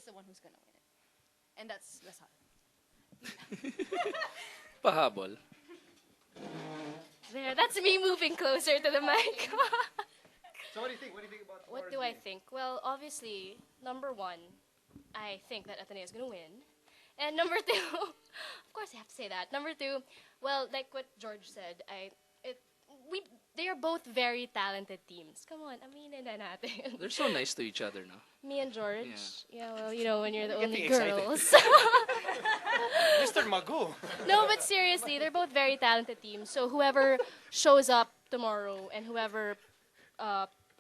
the one who's gonna win it, and that's Lasal. Pahabol. There, that's me moving closer to the mic. So what do you think? What do you think about What do I think? Well, obviously, number one, I think that Ateneo is going to win. And number two, of course I have to say that. Number two, well, like what George said, they are both very talented teams. Come on, aminin na natin. They're so nice to each other, no? Me and George. Yeah, well, you know, when you're the only excited. girls. Mr. Magu? No, but seriously, they're both very talented teams. So whoever shows up tomorrow and whoever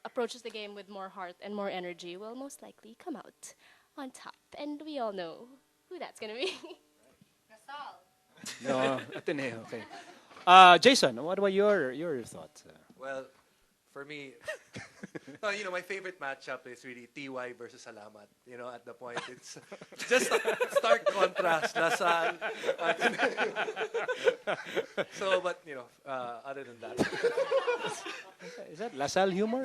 approaches the game with more heart and more energy will most likely come out on top. And we all know who that's going to be. No, Ateneo. Okay. Jason, what about your thoughts? Well, for me, no, my favorite matchup is really TY versus Salamat. At the point, it's just a stark contrast. Lasal. So, but, other than that. Is that Lasal humor?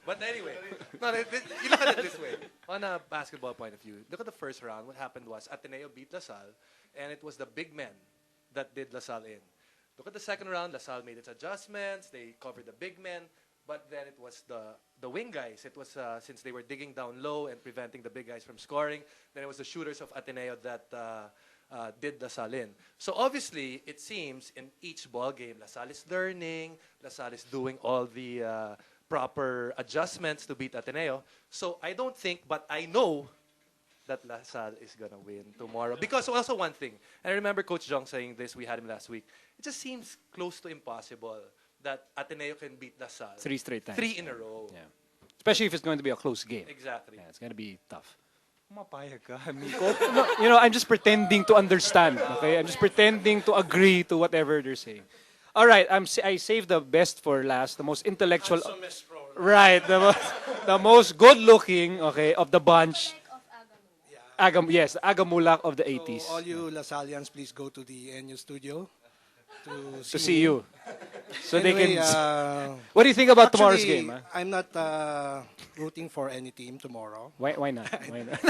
But anyway, no, you look at it this way. On a basketball point of view, look at the first round. What happened was Ateneo beat Lasal, and it was the big men that did Lasal in. Look at the second round. Lasal made its adjustments. They covered the big men. But then it was the wing guys. It was since they were digging down low and preventing the big guys from scoring. Then it was the shooters of Ateneo that did Lasal in. So obviously, it seems in each ball game, Lasal is learning. Lasal is doing all the proper adjustments to beat Ateneo. So I don't think, but I know that Lasal is going to win tomorrow. Because also one thing, and I remember Coach Jong saying this, we had him last week, it just seems close to impossible that Ateneo can beat Lasal 3 straight times. 3 in a row. Yeah. Especially if it's going to be a close game. Exactly. Yeah, it's going to be tough. Mapayag ka, No, I'm just pretending to understand. Okay, I'm just pretending to agree to whatever they're saying. All right, I saved the best for last, the most intellectual. Right, the most good-looking, okay, of the bunch. Yes, Agamulak of the 80s. So all you Lasalians, please go to the NU studio to see you. So anyway, they can. What do you think about tomorrow's game? Huh? I'm not rooting for any team tomorrow. Why not? Why not?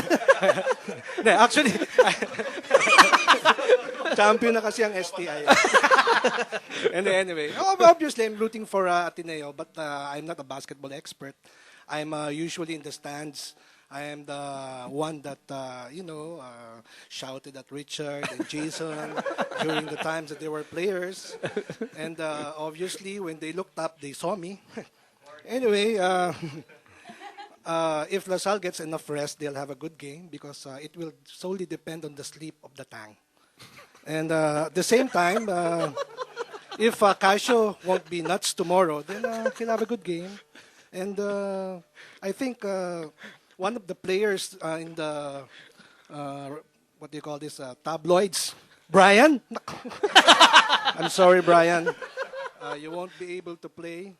No, actually, champion na kasi ang STI. And anyway, obviously I'm rooting for Ateneo, but I'm not a basketball expert. I'm usually in the stands. I am the one that, shouted at Richard and Jason during the times that they were players. And obviously, when they looked up, they saw me. Anyway, if Lasal gets enough rest, they'll have a good game because it will solely depend on the sleep of the Tang. And at the same time, if Casio won't be nuts tomorrow, then he'll have a good game. And I think one of the players in the, what do you call this, tabloids, Brian? I'm sorry, Brian. You won't be able to play.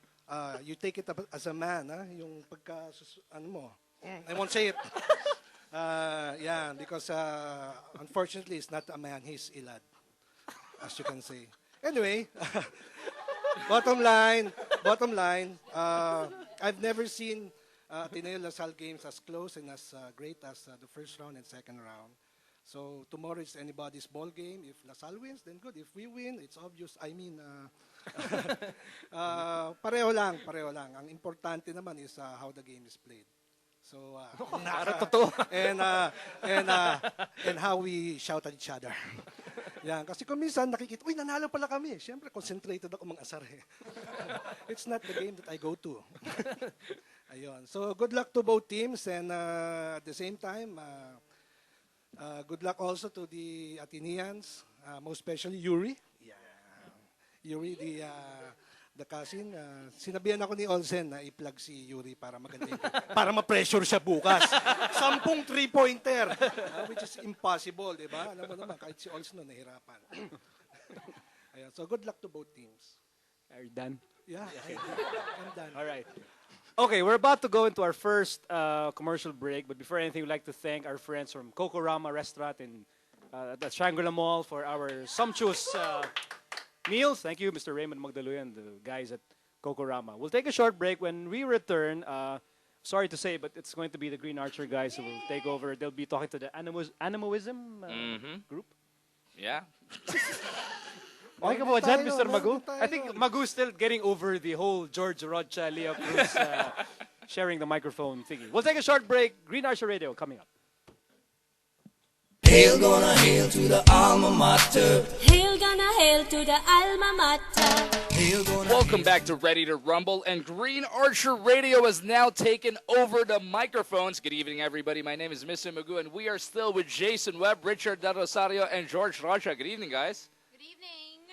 You take it up as a man, yung pagka, ano mo, I won't say it. Yeah, because unfortunately, it's not a man, he's ilad, as you can say. Anyway, bottom line, I've never seen Ateneo Lasal games as close and as great as the first round and second round. So tomorrow is anybody's ball game. If Lasal wins, then good. If we win, it's obvious. I mean, pareho lang. Ang importante naman is how the game is played. So, and how we shout at each other. Yan, kasi kung minsan nakikita, uy, nanalo pala kami. Siyempre, concentrated ako mang-asar eh. It's not the game that I go to. Ayun. So, good luck to both teams and at the same time, good luck also to the Ateneans, most especially Yuri. Yeah. Yuri, the cousin. Sinabihan ako ni Olsen na i-plug si Yuri para maganda para ma-pressure siya bukas. 10 3-pointer. Which is impossible, di ba? Alam mo naman, kahit si Olsen no, nahirapan. Ayan. So, good luck to both teams. Are you done? Yeah, I'm done. All right. Okay, we're about to go into our first commercial break, but before anything, we'd like to thank our friends from Kokorama Restaurant in the Shangri-La Mall for our sumptuous meals. Thank you, Mr. Raymond Magdaloy and the guys at Kokorama. We'll take a short break. When we return, sorry to say, but it's going to be the Green Archer guys who will take over. They'll be talking to the Animoism group. Yeah. Okay ka ba dyan, tayo, Mr. Magu? meron tayo. I think Magu's still getting over the whole George Rocha, Leo Cruz sharing the microphone thingy. We'll take a short break. Green Archer Radio coming up. Hail gonna hail to the alma mater. Hail gonna hail to the alma mater. Hail gonna Welcome back to Ready to Rumble, and Green Archer Radio has now taken over the microphones. Good evening, everybody. My name is Mr. Magu, and we are still with Jason Webb, Richard Del Rosario, and George Rocha. Good evening, guys. Good evening.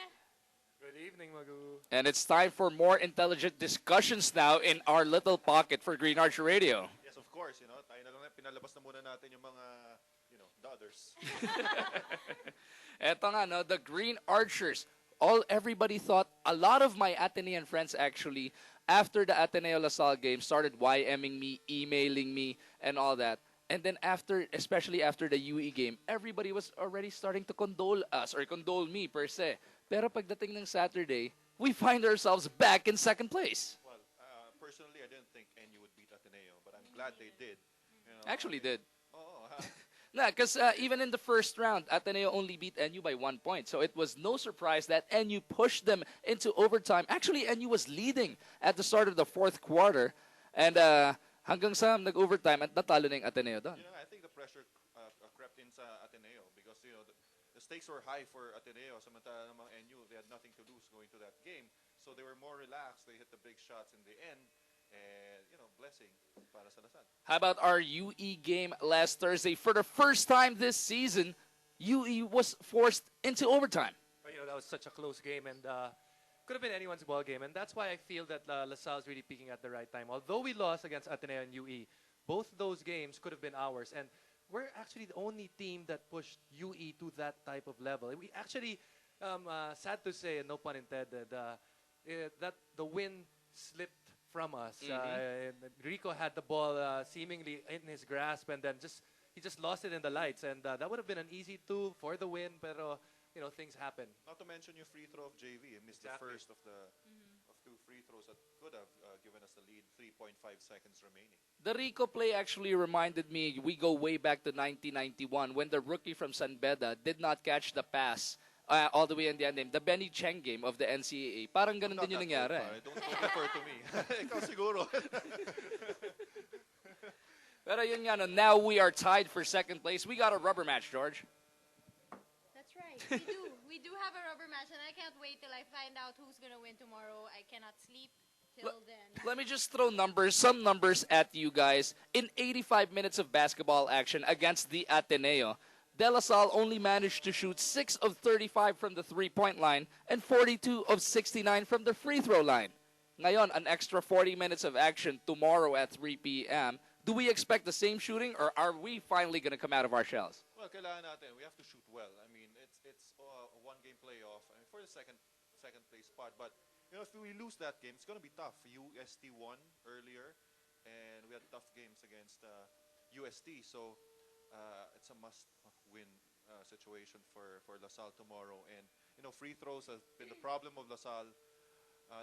Good evening, Magu. And it's time for more intelligent discussions now in our little pocket for Green Archer Radio. Yes, of course, tayo na lang pinalabas na muna natin yung mga, the others. Eto nga, no, the Green Archers. Everybody thought, a lot of my Atenean friends actually, after the Ateneo Lasal game, started YMing me, emailing me, and all that. And then especially after the UE game, everybody was already starting to condole us, or condole me per se. Pero pagdating ng Saturday, we find ourselves back in second place. Well, personally, I didn't think NU would beat Ateneo, but I'm glad they did. Actually did. Oh, Nah, because even in the first round, Ateneo only beat NU by 1 point. So it was no surprise that NU pushed them into overtime. Actually, NU was leading at the start of the fourth quarter. And hanggang sa nag-overtime at natalo na yung Ateneo doon. I think the pressure crept in sa Ateneo because, the stakes were high for Ateneo. Samantala namang NU, they had nothing to lose going to that game. So they were more relaxed. They hit the big shots in the end. And, blessing para sa Lasal. How about our UE game last Thursday? For the first time this season, UE was forced into overtime. That was such a close game, and could have been anyone's ball game. And that's why I feel that LaSalle is really peaking at the right time. Although we lost against Ateneo and UE, both those games could have been ours. And we're actually the only team that pushed UE to that type of level. We actually, sad to say, and no pun intended, that the win slipped from us. Rico had the ball seemingly in his grasp, and then he just lost it in the lights. And that would have been an easy 2 for the win, pero things happen. Not to mention your free throw of JV. He missed the first of 2 free throws that could have given us the lead. 3.5 seconds remaining. The Rico play actually reminded me, we go way back to 1991 when the rookie from San Beda did not catch the pass all the way in the end game. The Benny Cheng game of the NCAA. Parang ganun din yung nangyari. Don't refer to me. Ikaw siguro. Pero yun nga, no, now we are tied for second place. We got a rubber match, George. That's right. We do. We do have a rubber match, and I can't wait till I find out who's gonna win tomorrow. I cannot sleep till then. Let me just throw some numbers at you guys. In 85 minutes of basketball action against the Ateneo, De La Salle only managed to shoot 6 of 35 from the three-point line and 42 of 69 from the free throw line. Ngayon, an extra 40 minutes of action tomorrow at 3 p.m. Do we expect the same shooting, or are we finally going to come out of our shells? Well, kailangan natin. We have to shoot well. I mean, it's a one-game playoff for the second place spot. But if we lose that game, it's going to be tough. UST won earlier, and we had tough games against UST. So it's a must-win situation for LaSalle tomorrow. And free throws have been the problem of LaSalle.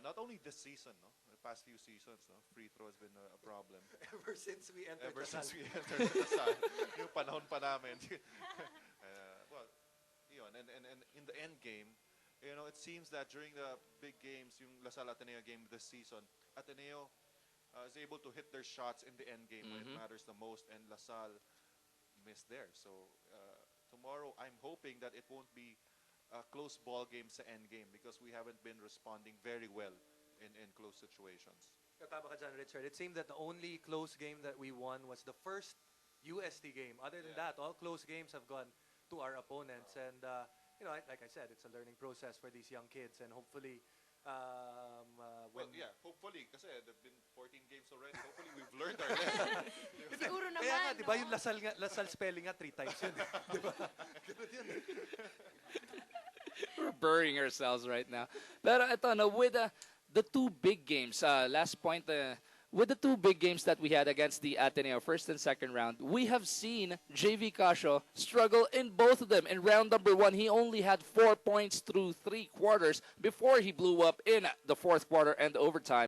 Not only this season, the past few seasons, free throw has been a problem. Ever since we entered LaSalle. Yung panahon pa namin. Well, and in the end game, it seems that during the big games, yung LaSalle Ateneo game this season, Ateneo is able to hit their shots in the end game when it matters the most, and LaSalle missed there. So tomorrow, I'm hoping that it won't be a close ball game sa end game because we haven't been responding very well in close situations. Tama ka dyan, Richard. It seemed that the only close game that we won was the first UST game. Other than that, all close games have gone to our opponents. And, like I said, it's a learning process for these young kids. And hopefully, hopefully, kasi there have been 14 games already. Hopefully, we've learned our lesson. Siguro naman, kaya nga, di ba yung Lasal spelling nga 3 times yun. Di ba? Ganun yun. We're burying ourselves right now. Pero ito, with the 2 big games, last point, with the 2 big games that we had against the Ateneo, first and second round, we have seen JV Casio struggle in both of them. In round number 1, he only had 4 points through 3 quarters before he blew up in the fourth quarter and overtime.